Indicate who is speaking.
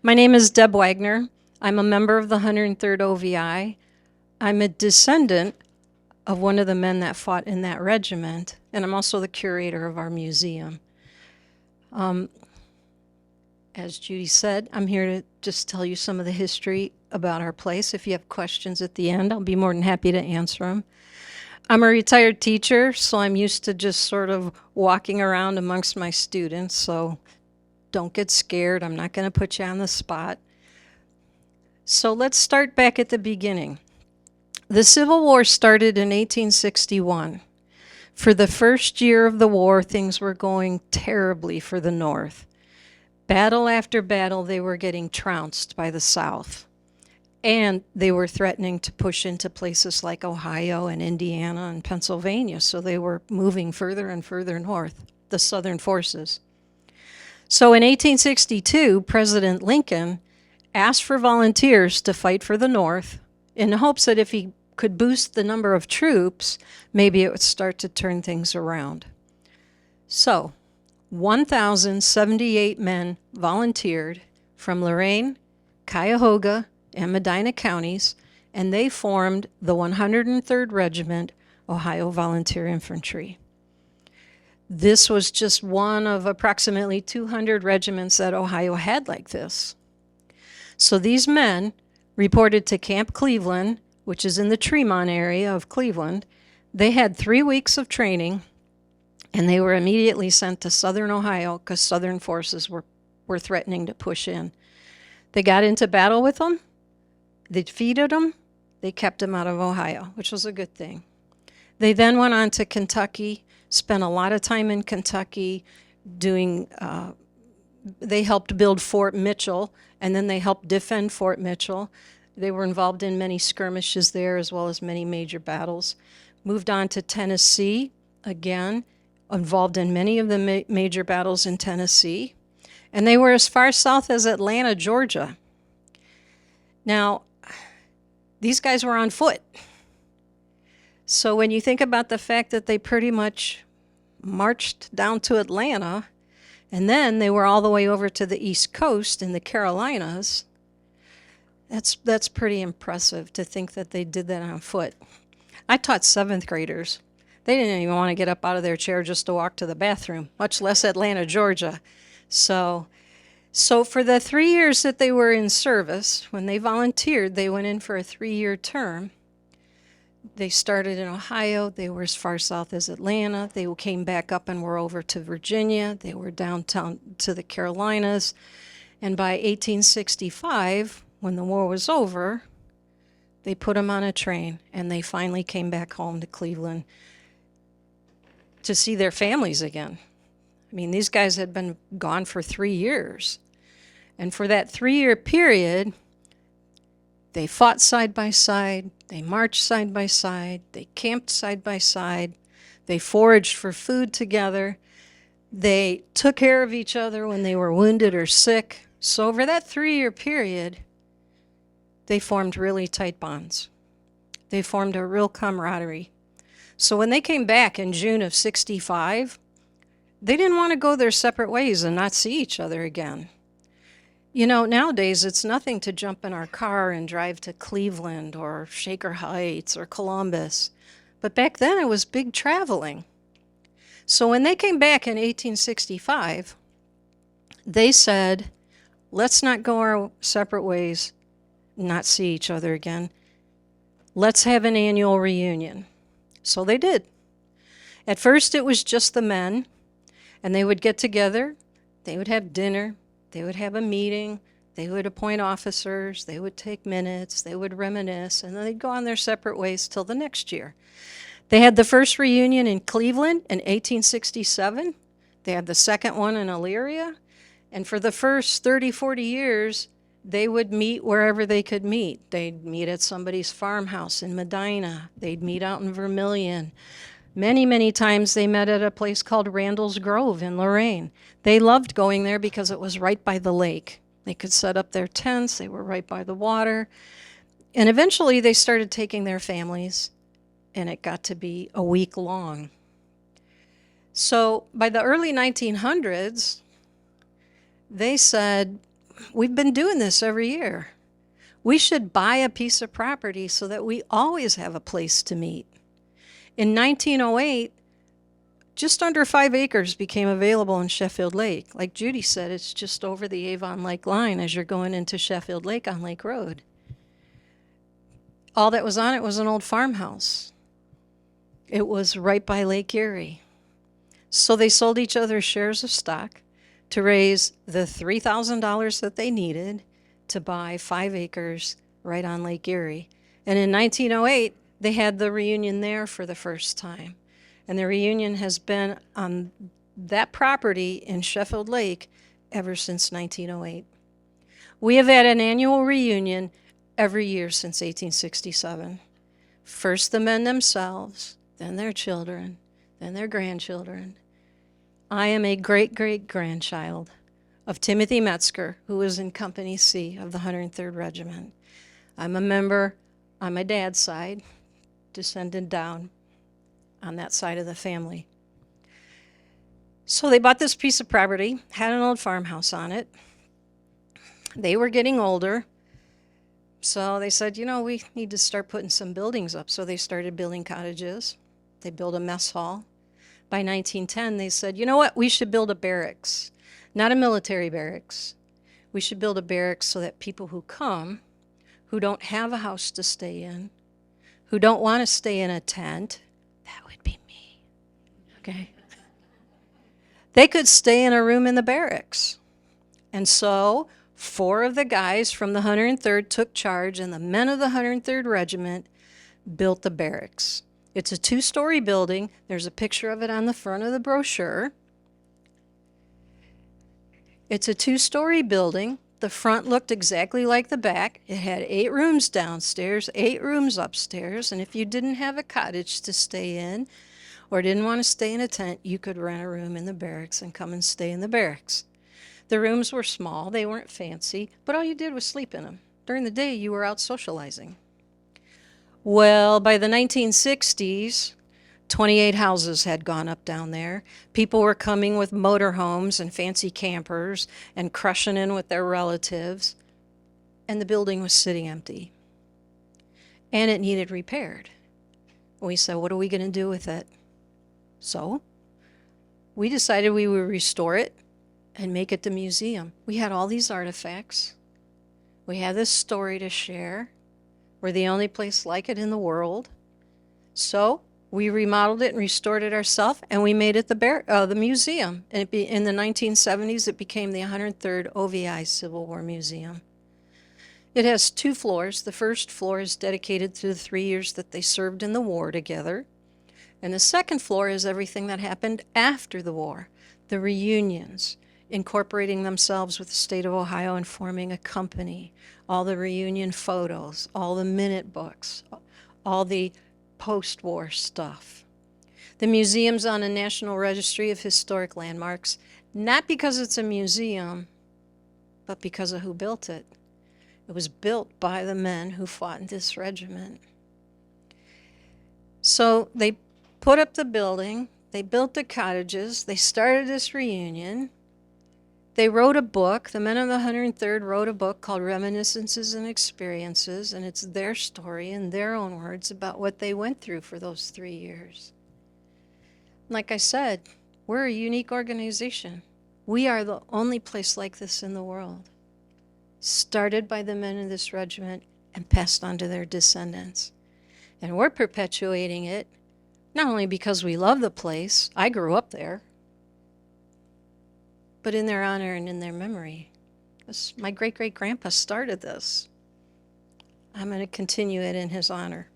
Speaker 1: My name is Deb Wagner. I'm a member of the 103rd OVI. I'm a descendant of one of the men that fought in that regiment, and I'm also the curator of our museum. As Judy said, I'm here to just tell you some of the history about our place. If you have questions at the end, I'll be more than happy to answer them. I'm a retired teacher, so I'm used to just sort of walking around amongst my students, so don't get scared. I'm not going to put you on the spot. So let's start back at the beginning. The Civil War started in 1861. For the first year of the war, things were going terribly for the North. Battle after battle, they were getting trounced by the South. And they were threatening to push into places like Ohio and Indiana and Pennsylvania, so they were moving further and further north, the Southern forces. So in 1862, President Lincoln asked for volunteers to fight for the North in the hopes that if he could boost the number of troops, maybe it would start to turn things around. So 1,078 men volunteered from Lorain, Cuyahoga, and Medina counties, and they formed the 103rd Regiment, Ohio Volunteer Infantry. This was just one of approximately 200 regiments that Ohio had like this. So these men reported to Camp Cleveland, which is in the Tremont area of Cleveland. They had 3 weeks of training, and they were immediately sent to southern Ohio because Southern forces were threatening to push in. They got into battle with them. They defeated them. They kept them out of Ohio, which was a good thing. They then went on to Kentucky, spent a lot of time in Kentucky doing, they helped build Fort Mitchell, and then they helped defend Fort Mitchell. They were involved in many skirmishes there as well as many major battles. Moved on to Tennessee, again, involved in many of the major battles in Tennessee. And they were as far south as Atlanta, Georgia. Now, these guys were on foot. So when you think about the fact that they pretty much marched down to Atlanta, and then they were all the way over to the East Coast in the Carolinas, that's pretty impressive to think that they did that on foot. I taught 7th graders. They didn't even want to get up out of their chair just to walk to the bathroom, much less Atlanta, Georgia. So for the 3 years that they were in service, when they volunteered, they went in for a 3-year term. They started in Ohio. They were as far south as Atlanta. They came back up and were over to Virginia. They were downtown to the Carolinas. And by 1865, when the war was over, they put them on a train, and they finally came back home to Cleveland to see their families again. I mean, these guys had been gone for 3 years. And for that 3-year period, they fought side by side, they marched side by side, they camped side by side, they foraged for food together, they took care of each other when they were wounded or sick. So over that 3-year period, they formed really tight bonds. They formed a real camaraderie. So when they came back in June of '65, they didn't want to go their separate ways and not see each other again. You know, nowadays it's nothing to jump in our car and drive to Cleveland or Shaker Heights or Columbus. But back then it was big traveling. So when they came back in 1865, they said, let's not go our separate ways, not see each other again. Let's have an annual reunion. So they did. At first it was just the men, and they would get together, they would have dinner, they would have a meeting, they would appoint officers, they would take minutes, they would reminisce, and then they'd go on their separate ways till the next year. They had the first reunion in Cleveland in 1867. They had the second one in Elyria. And for the first 30, 40 years, they would meet wherever they could meet. They'd meet at somebody's farmhouse in Medina. They'd meet out in Vermilion. Many, many times they met at a place called Randall's Grove in Lorain. They loved going there because it was right by the lake. They could set up their tents. They were right by the water. And eventually they started taking their families, and it got to be a week long. So by the early 1900s, they said, we've been doing this every year. We should buy a piece of property so that we always have a place to meet. In 1908, just under 5 acres became available in Sheffield Lake. Like Judy said, it's just over the Avon Lake line as you're going into Sheffield Lake on Lake Road. All that was on it was an old farmhouse. It was right by Lake Erie. So they sold each other shares of stock to raise the $3,000 that they needed to buy 5 acres right on Lake Erie. And in 1908, they had the reunion there for the first time. And the reunion has been on that property in Sheffield Lake ever since 1908. We have had an annual reunion every year since 1867. First the men themselves, then their children, then their grandchildren. I am a great-great-grandchild of Timothy Metzger, who was in Company C of the 103rd Regiment. I'm a member on my dad's side, descended down on that side of the family. So they bought this piece of property, had an old farmhouse on it. They were getting older, so they said, you know, we need to start putting some buildings up. So they started building cottages. They built a mess hall. By 1910, they said, you know what, we should build a barracks, not a military barracks. We should build a barracks so that people who come, who don't have a house to stay in, who don't want to stay in a tent, that would be me, okay? They could stay in a room in the barracks. And so 4 of the guys from the 103rd took charge, and the men of the 103rd Regiment built the barracks. It's a 2-story building. There's a picture of it on the front of the brochure. It's a 2-story building. The front looked exactly like the back. It had 8 rooms downstairs, 8 rooms upstairs, and if you didn't have a cottage to stay in or didn't want to stay in a tent, you could rent a room in the barracks and come and stay in the barracks. The rooms were small, they weren't fancy, but all you did was sleep in them. During the day, you were out socializing. Well, by the 1960s, 28 houses had gone up down there. People were coming with motorhomes and fancy campers and crushing in with their relatives, and the building was sitting empty. And it needed repaired. We said, what are we going to do with it? So we decided we would restore it and make it the museum. We had all these artifacts. We had this story to share. We're the only place like it in the world. So we remodeled it and restored it ourselves, and we made it the museum. And in the 1970s, it became the 103rd OVI Civil War Museum. It has 2 floors. The first floor is dedicated to the 3 years that they served in the war together. And the second floor is everything that happened after the war, the reunions, incorporating themselves with the state of Ohio and forming a company, all the reunion photos, all the minute books, all the post-war stuff. The museum's on a National Registry of Historic Landmarks, not because it's a museum, but because of who built it. It was built by the men who fought in this regiment. So they put up the building, they built the cottages, they started this reunion. They wrote a book, the men of the 103rd wrote a book called Reminiscences and Experiences, and it's their story in their own words about what they went through for those 3 years. Like I said, we're a unique organization. We are the only place like this in the world. Started by the men of this regiment and passed on to their descendants. And we're perpetuating it, not only because we love the place, I grew up there, but in their honor and in their memory. My great-great-grandpa started this. I'm going to continue it in his honor.